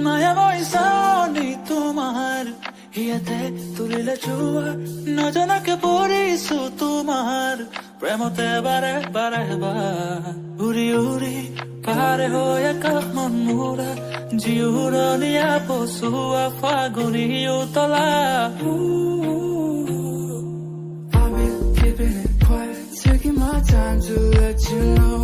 মায়াময় সানি তোমার হিয়াতে তুলিলে চুয়া নজনাকে পড়িছো তোমাৰ প্ৰেমতে বাৰে বাৰে উৰি উৰি পাৰে হৈ আকাশ মন মোৰা জিউৰণীয়া পচুৱা ফাগুনী উতলা I've been keeping it quiet, taking my time to let you know